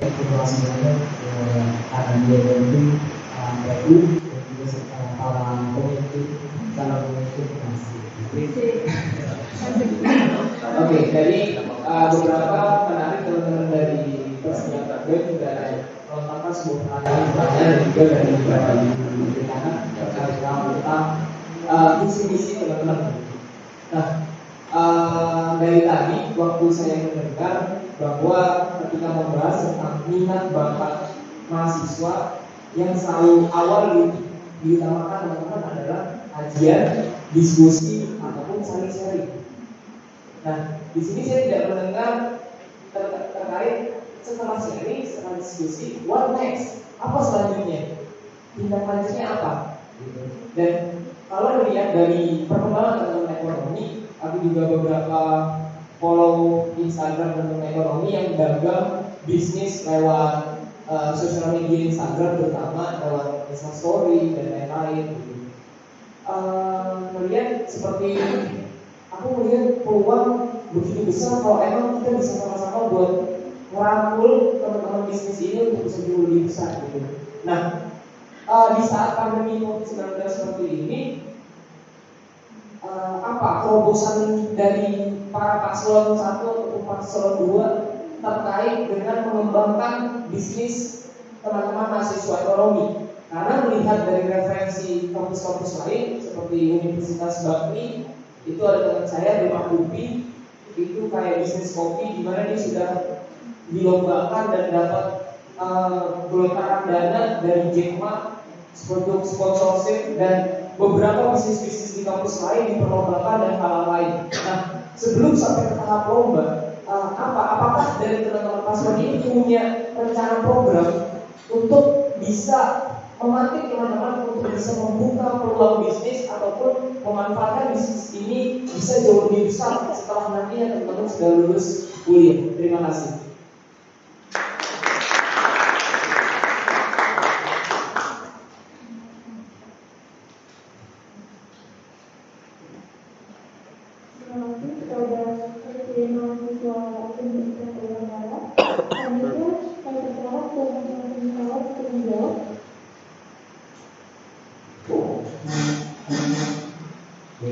terima kasih banyak karena dia dari PU dan juga serta para pemimpin dalam pemimpin masih. Oke, jadi beberapa menarik teman-teman dari persiapan gue juga melontarkan sebuah pertanyaan dan juga dari beberapa anak terkait tentang visi-misi teman-teman. Nah, dari tadi waktu saya mendengar bahwa ketika membahas tentang minat bakat mahasiswa yang selalu awal diutamakan teman-teman adalah kajian, diskusi ataupun saling sharing. Nah, di sini saya tidak mendengar terkait setelah sharing, setelah diskusi, what next? Apa selanjutnya? Tindak lanjutnya apa? Dan kalau dilihat dari perkembangan tentang ekonomi, aku juga beberapa follow Instagram tentang ekonomi yang dagang bisnis lewat sosial media Instagram, terutama lewat Instastory dan lain-lain. Melihat seperti aku melihat peluang begitu besar kalau emang kita bisa sama-sama buat merangkul teman-teman bisnis ini untuk bisa jauh lebih besar gitu. Nah, di saat pandemi COVID-19 seperti ini, apa terobosan dari para paslon 1 atau paslon 2 terkait dengan mengembangkan bisnis teman-teman mahasiswa ekonomi? Karena melihat dari referensi kampus-kampus lain seperti Universitas Bakti, itu ada teman saya di Pak Upi, itu kayak bisnis kopi di mana dia sudah dilombakan dan dapat gelontaran dana dari Jack Ma untuk sponsorship, dan beberapa bisnis-bisnis di kampus lain diperlombakan dan hal lain. Nah, sebelum sampai ke tahap lomba, apakah dari teman-teman paslon ini punya rencana program untuk bisa memantik teman-teman untuk bisa membuka peluang bisnis ataupun memanfaatkan bisnis ini bisa jauh lebih besar setelah nantinya teman-teman sudah lulus kuliah? Terima kasih.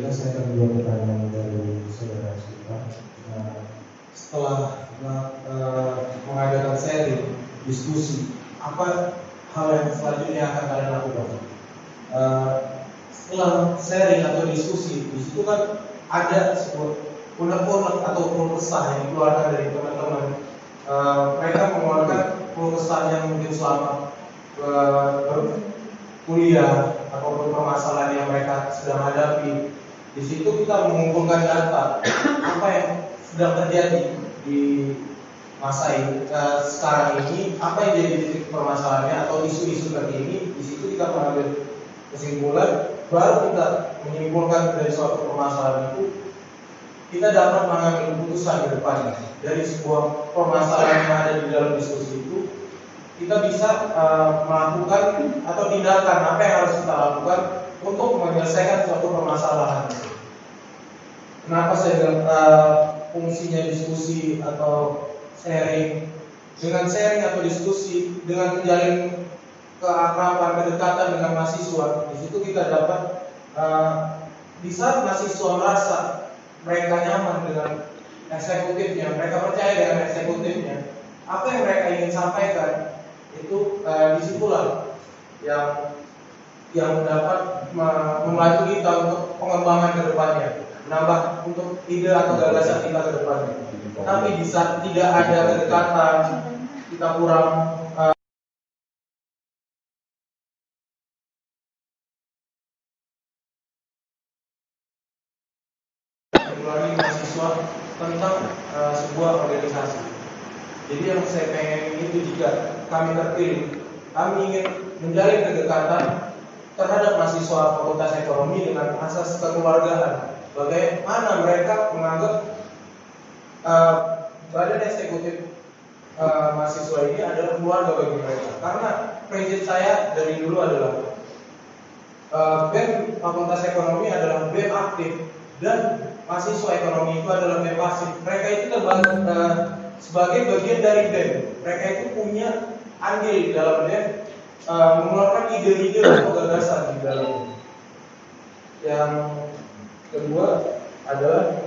Saya akan menjawab pertanyaan dari saudara kita. Setelah mengadakan sharing, diskusi, apa hal yang selanjutnya akan kalian lakukan? Setelah sharing atau diskusi, di situ kan ada sebuah unek-unek atau keluh kesah yang dikeluarkan dari teman-teman. Mereka mengeluarkan keluh kesah yang mungkin selama kuliah ataupun permasalahan yang mereka sedang hadapi. Di situ kita mengumpulkan data apa yang sedang terjadi di masa ini sekarang ini, apa yang jadi titik permasalahannya atau isu-isu terkini. Di situ kita mengambil kesimpulan, baru kita menyimpulkan dari suatu permasalahan itu kita dapat mengambil keputusan ke depannya. Dari sebuah permasalahan yang ada di dalam diskusi itu, kita bisa melakukan atau tindakan apa yang harus kita lakukan untuk menyelesaikan suatu permasalahan. Kenapa saya bilang fungsinya diskusi atau sharing? Dengan sharing atau diskusi, dengan menjalin keakraban, kedekatan dengan mahasiswa, di situ kita dapat di saat mahasiswa merasa mereka nyaman dengan eksekutifnya, mereka percaya dengan eksekutifnya, apa yang mereka ingin sampaikan itu disitulah yang dapat membantu kita untuk pengembangan ke depannya, menambah untuk ide atau gagasan kita ke depannya. Tapi di saat tidak ada kedekatan, kita kurang mengulangi mahasiswa tentang sebuah organisasi. Jadi yang saya pengen itu, jika kami terpilih, kami ingin menjalin kedekatan terhadap mahasiswa Fakultas Ekonomi dengan asas kekeluargaan. Bagaimana mereka menganggap badan eksekutif mahasiswa ini adalah keluarga bagi mereka. Karena prinsip saya dari dulu adalah BEM Fakultas Ekonomi adalah BEM aktif dan mahasiswa ekonomi itu adalah BEM pasif. Mereka itu terbantu sebagai bagian dari BEM. mereka itu punya andil di dalamnya, mengeluarkan ide-ide atau gagasan di dalamnya. Yang kedua adalah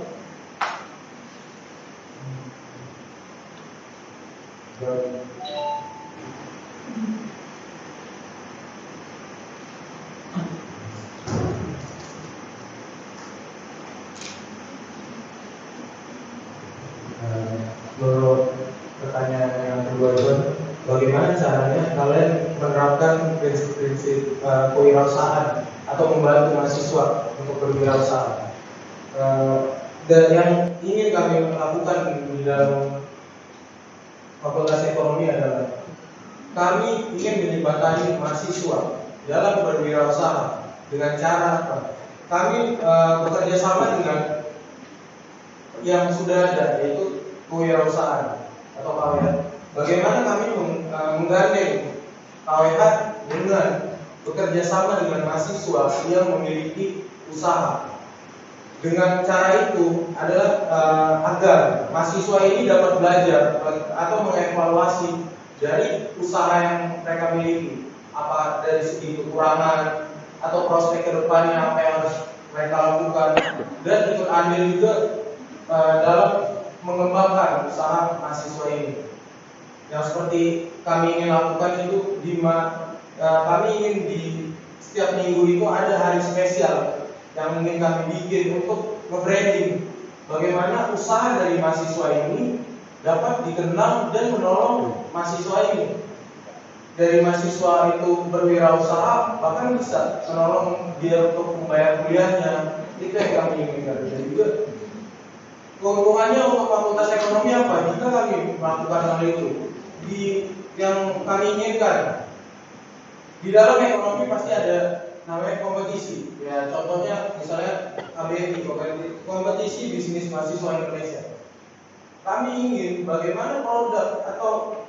menurut pertanyaan yang kedua itu, bagaimana caranya kalian menerapkan prinsip-prinsip kewirausahaan atau membantu mahasiswa untuk berwirausaha? Dan yang ingin kami lakukan di dalam Fakultas Ekonomi adalah kami ingin menjembatani mahasiswa dalam berwirausaha dengan cara apa? Kami bekerja sama dengan yang sudah ada, yaitu kewirausahaan atau KWH. Bagaimana kami menggandeng KWH dengan bekerja sama dengan mahasiswa yang memiliki usaha. Dengan cara itu adalah agar mahasiswa ini dapat belajar atau mengevaluasi dari usaha yang mereka miliki, apa dari segi kekurangan atau prospek kedepannya apa yang harus mereka lakukan, dan ikut andil juga dalam mengembangkan usaha mahasiswa ini. Yang seperti kami ingin lakukan itu kami ingin di setiap minggu itu ada hari spesial yang ingin kami bikin untuk nge-branding bagaimana usaha dari mahasiswa ini dapat dikenal dan menolong mahasiswa ini. Dari mahasiswa itu berwirausaha, bahkan bisa menolong dia untuk membayar kuliahnya. Itu yang kami inginkan. Dan juga keuntungannya untuk Fakultas Ekonomi apa? Jika kami melakukan hal itu, yang kami inginkan di dalam ekonomi pasti ada namanya kompetisi. Ya, contohnya misalnya KBMI, kompetisi bisnis mahasiswa Indonesia. Kami ingin bagaimana produk atau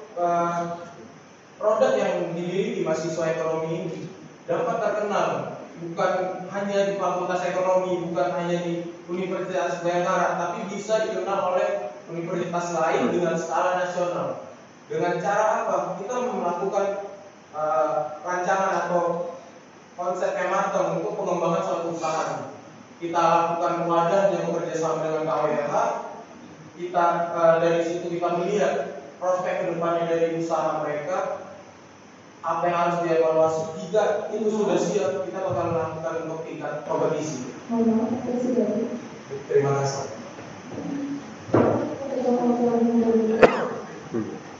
produk yang dimiliki mahasiswa ekonomi ini dapat terkenal bukan hanya di Fakultas Ekonomi, bukan hanya di Universitas Bayangkara, tapi bisa dikenal oleh universitas lain dengan skala nasional. Dengan cara apa? Kita melakukan rancangan atau konsep yang matang untuk pengembangan suatu usaha. Kita lakukan wadah yang bekerja sama dengan KWH. Kita dari situ kita melihat prospek kedepannya dari usaha mereka, apa yang harus dievaluasi. Jika itu sudah siap, kita bakal melakukan untuk tingkat kompetisi. Terima kasih.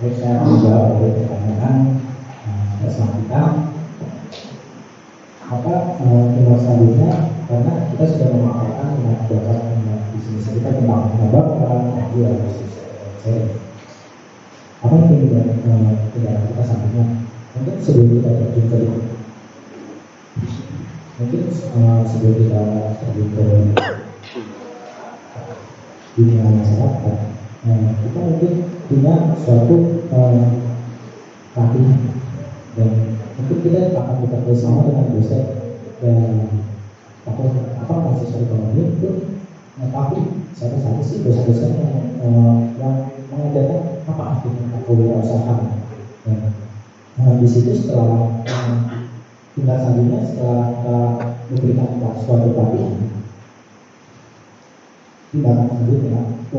Saya menjawab dari pertanyaan bersangkutan. Maka tinggal selanjutnya, karena kita sudah memaparkan tentang bisnis kita tentang pengembangan jual bisnis saya. Apa yang tidak kita sampaikan? Mungkin sebelum kita terjun ke dunia masyarakat, kita mungkin punya suatu pelatihan, dan mungkin kita akan bekerja sama dengan dosen dan mahasiswa ekonomi itu, tapi saya saja sih dosen-dosen yang mengajarkan apa artinya kewirausahaan. Di situ setelah tinggal selanjutnya setelah memberikan suatu pelatihan, tindakan selanjutnya itu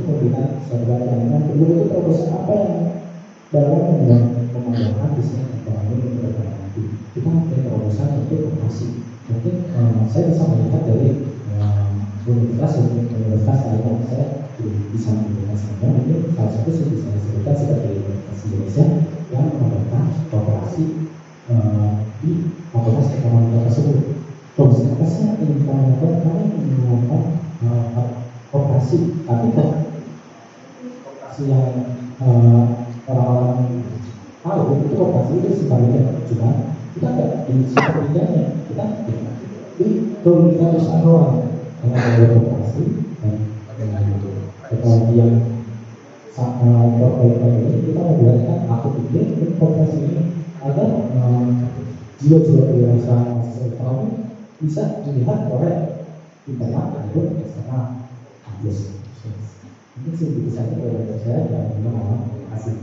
memberikan suatu pelatihan yang kedua itu proposal apa yang dalam mengembangkan bisnis ekonomi ke depan nanti. Kita mempunyai proposal untuk operasi. Mungkin saya bisa melihat dari universitas lainnya, saya bisa memberikan saja. Mungkin salah satu yang bisa disebutkan seperti Universitas Indonesia yang mengembangkan kooperasi di Fakultas Ekonomi tersebut. Terus apa sih yang ingin kami lakukan? Kami ingin melakukan kooperasi, tapi kan kooperasi yang orang-orang tahu itu kooperasi itu sebaliknya, cuma kita tidak di sepertiganya, kita di komunitas anual dengan ada kooperasi dan teknologi yang berkualitas ini. Kita membuatkan akun ini untuk kooperasi ini agar jiwa-jiwa kewirausahaan mahasiswa ekonomi bisa dilihat oleh internal maupun eksternal. Mungkin sih bisa saja dari saya dan terima kasih.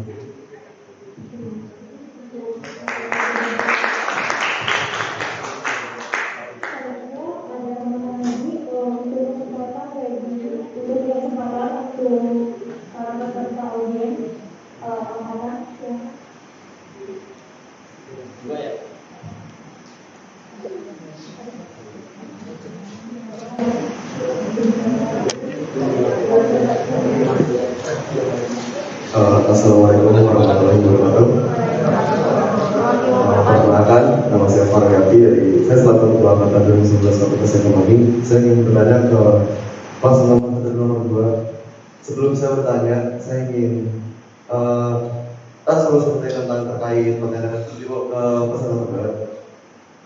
Assalamualaikum warahmatullahi wabarakatuh. Perkenalkan, nama saya Farah Yati dari saya selaku Ketua Angkatan 2011 Fakultas Ekonomi. Saya ingin bertanya ke paslon nomor 2. Sebelum saya bertanya, saya ingin selalu seperti tentang terkait pertanyaan paslon nomor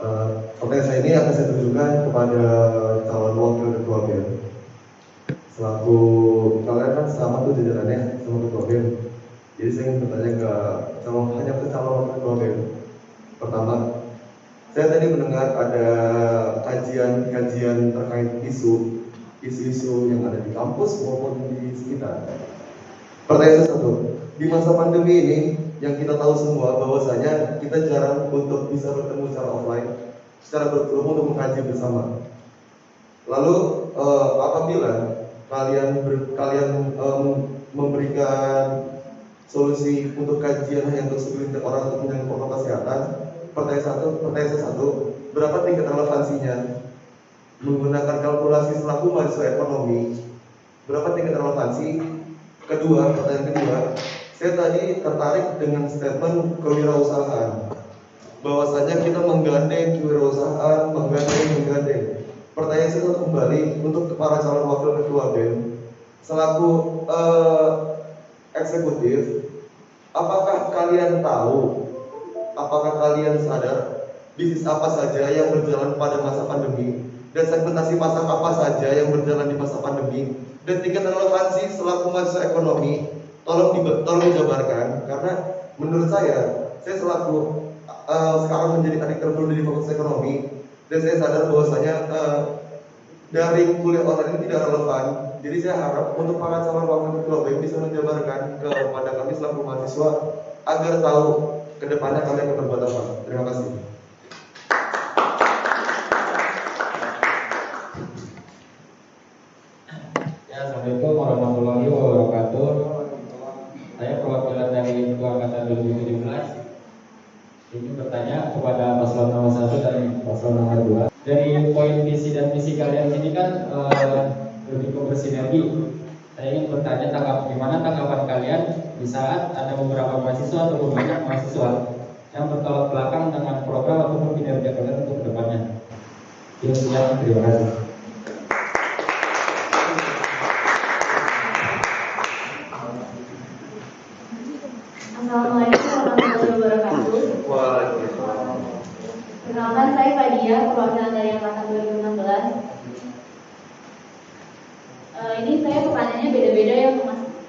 2. Pertanyaan saya ini akan saya tujukan kepada calon wakil ketua BEM. Selaku kalian kan sama tuh jajarannya sama ketua BEM. Jadi saya ingin bertanya ke calon ketua BEM. Pertama, saya tadi mendengar ada kajian terkait isu-isu yang ada di kampus maupun di sekitar. Pertanyaan saya satu, di masa pandemi ini yang kita tahu semua bahwasanya kita jarang untuk bisa bertemu secara offline, secara berkerumun untuk mengkaji bersama. Lalu apabila kalian memberikan solusi untuk kajian hanya untuk segelintir orang untuk menjaga protokol kesehatan, pertanyaan saya satu, berapa tingkat relevansinya menggunakan kalkulasi selaku mahasiswa ekonomi? Berapa tingkat relevansi? Pertanyaan kedua, saya tadi tertarik dengan statement kewirausahaan, bahwasanya kita menggandeng kewirausahaan, menggandeng. Pertanyaan saya kembali untuk para calon wakil ketua BEM, selaku eksekutif, apakah kalian tahu, apakah kalian sadar bisnis apa saja yang berjalan pada masa pandemi dan segmentasi pasar apa saja yang berjalan di masa pandemi, dan tingkat relevansi selaku mahasiswa ekonomi tolong dijabarkan, karena menurut saya selaku sekarang menjadi adik termuda di Fakultas Ekonomi, dan saya sadar bahwasanya dari kuliah online ini tidak relevan. Jadi saya harap untuk para calon wakil ketua BEM bisa menjabarkan kepada kami selaku mahasiswa agar tahu ke depannya kami akan berbuat apa. Terima kasih. Ya, Assalamualaikum warahmatullahi wabarakatuh. Saya perwakilan dari Ketua Angkatan 2017. Ini bertanya kepada paslon nomor 1 dan paslon nomor 2. Dari poin visi dan misi kalian sini kan lebih ke bersinergi. Saya ingin bertanya gimana tanggapan kalian di saat ada beberapa mahasiswa atau banyak mahasiswa yang bertolak belakang dengan program ataupun kinerja kalian untuk kedepannya. Sekian, terima kasih. Assalamualaikum warahmatullahi wabarakatuh. Perkenalkan, saya Fadia, perwakilan dari Angkatan 2016. Ini saya pertanyaannya beda-beda ya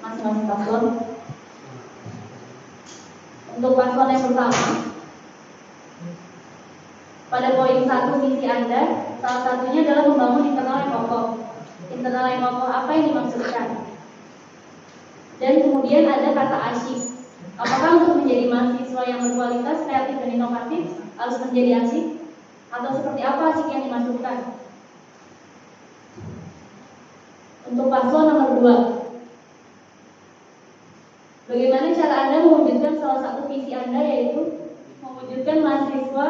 masing-masing paslon. Untuk paslon yang pertama, pada poin 1 misi Anda, salah satunya adalah membangun internal yang kokoh. Internal yang kokoh apa yang dimaksudkan? Dan kemudian ada kata asyik. Apakah untuk menjadi mahasiswa yang berkualitas, kreatif dan inovatif harus menjadi asyik? Atau seperti apa asyik yang dimaksudkan? Untuk paslon nomor 2, bagaimana cara Anda mewujudkan salah satu visi Anda, yaitu mewujudkan mahasiswa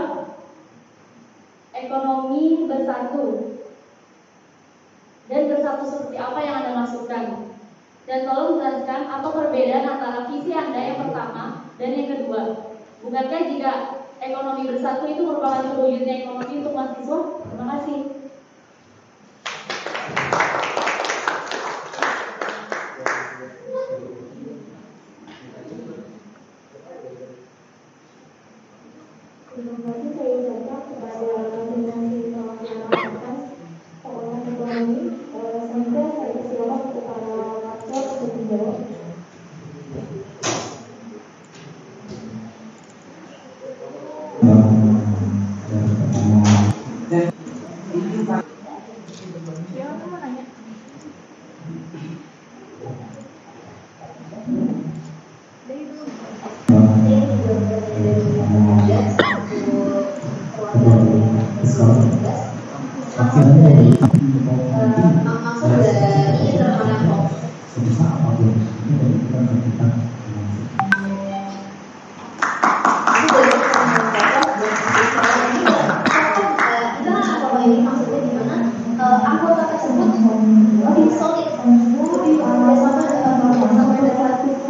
ekonomi bersatu? Dan bersatu seperti apa yang Anda maksudkan? Dan tolong jelaskan apa perbedaan antara visi Anda yang pertama dan yang kedua. Bukankah jika ekonomi bersatu itu merupakan terwujudnya ekonomi untuk mahasiswa? Terima kasih. Terima kasih, saya ucapkan kepada masing-masing perwakilan fakultas Fakultas Ekonomi. Selanjutnya saya persilakan kepada Pastor untuk menjawab.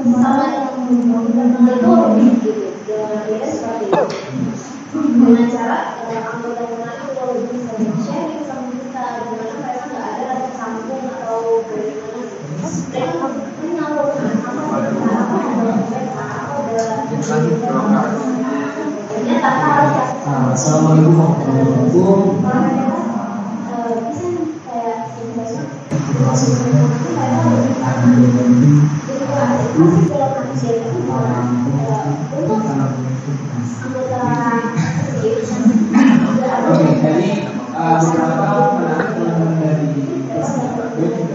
Sama Assalamualaikum warahmatullahi Oke, jadi beberapa menarik teman-teman dari persidangan gue juga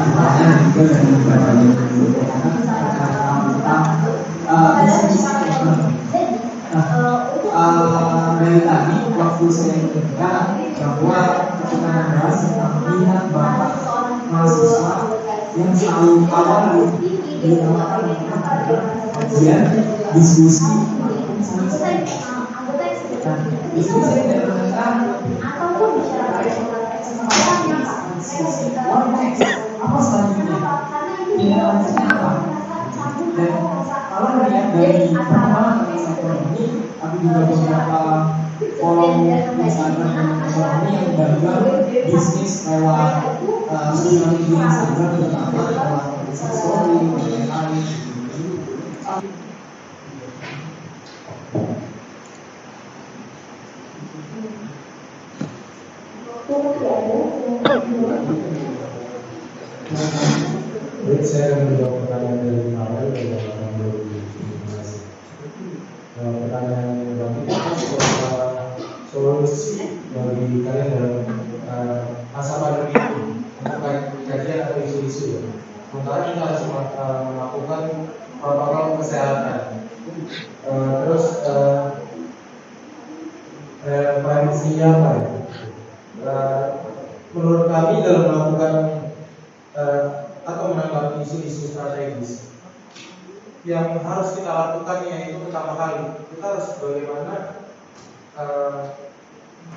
pertanyaan juga dari berbagai dari tadi waktu saya mendengar bahwa ketika membahas tentang minat bakat mahasiswa yang selalu awal dinamakan kajian diskusi diskusi tidak menentang apa selanjutnya tidak lanjutnya apa dan kalau melihat dari perkembangan ekonomi tapi juga beberapa kolom Instagram ekonomi yang gagal bisnis lewat sosial media Instagram terutama lewat story dan lain-lain. Baik, saya akan menjawab pertanyaan dari awal dari pertanyaan 2017. Pertanyaan yang pertama, solusi bagi kalian dalam masa pandemi ini untuk kajian atau isu-isu. Sementara kita harus melakukan protokol kesehatan. Terus prediksinya apa ya? Menurut kami dalam melakukan atau menanggapi isu-isu strategis yang harus kita lakukan yaitu pertama kali kita harus bagaimana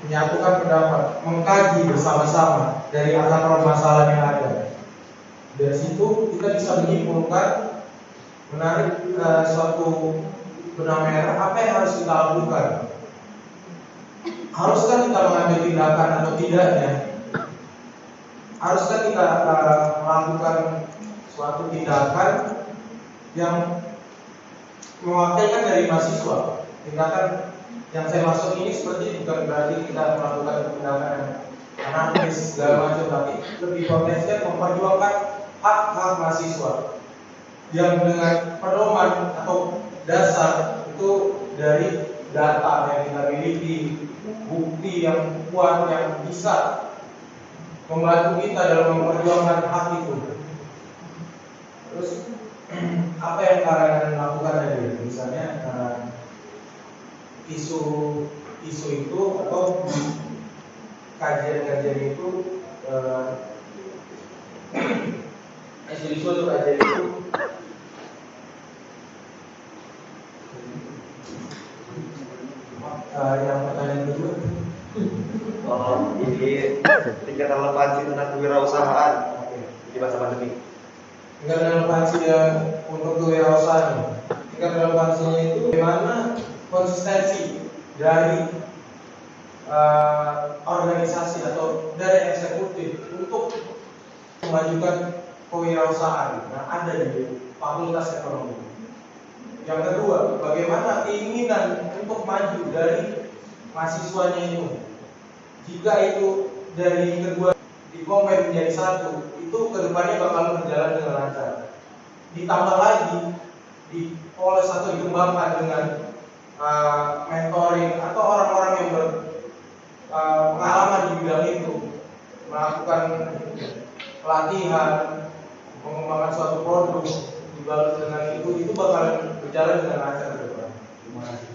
menyatukan pendapat, mengkaji bersama-sama dari akar permasalahan yang ada. Dari situ kita bisa menyimpulkan, menarik suatu benang merah apa yang harus kita lakukan. Haruskah kita mengambil tindakan atau tidaknya? Haruskah kita melakukan suatu tindakan yang mewakilkan dari mahasiswa? Tindakan yang saya maksud ini seperti bukan berarti kita melakukan tindakan anarkis segala macam, tapi lebih potensial memperjuangkan hak-hak mahasiswa yang dengan pedoman atau dasar itu dari data yang kita miliki, bukti yang kuat yang bisa membantu kita dalam memperjuangkan hak itu. Terus apa yang kalian lakukan tadi? Misalnya isu itu atau kajian-kajian itu isu atau kajian itu yang pertanyaan kedua. Oh, ini tingkat relevansi tentang kewirausahaan di masa pandemi. Tingkat relevansi untuk kewirausahaan. Tingkat relevansinya itu bagaimana konsistensi dari organisasi atau dari eksekutif untuk memajukan kewirausahaan yang ada di Fakultas Ekonomi. Yang kedua, bagaimana keinginan untuk maju dari mahasiswanya itu. Jika itu dari kedua dikombin menjadi satu, itu kedepannya bakal berjalan dengan lancar. Ditambah lagi dipoles atau dikembangkan dengan mentoring atau orang-orang yang berpengalaman di bidang itu, melakukan pelatihan, mengembangkan suatu produk, dibalut dengan itu bakal berjalan dengan lancar ke depan. Terima kasih.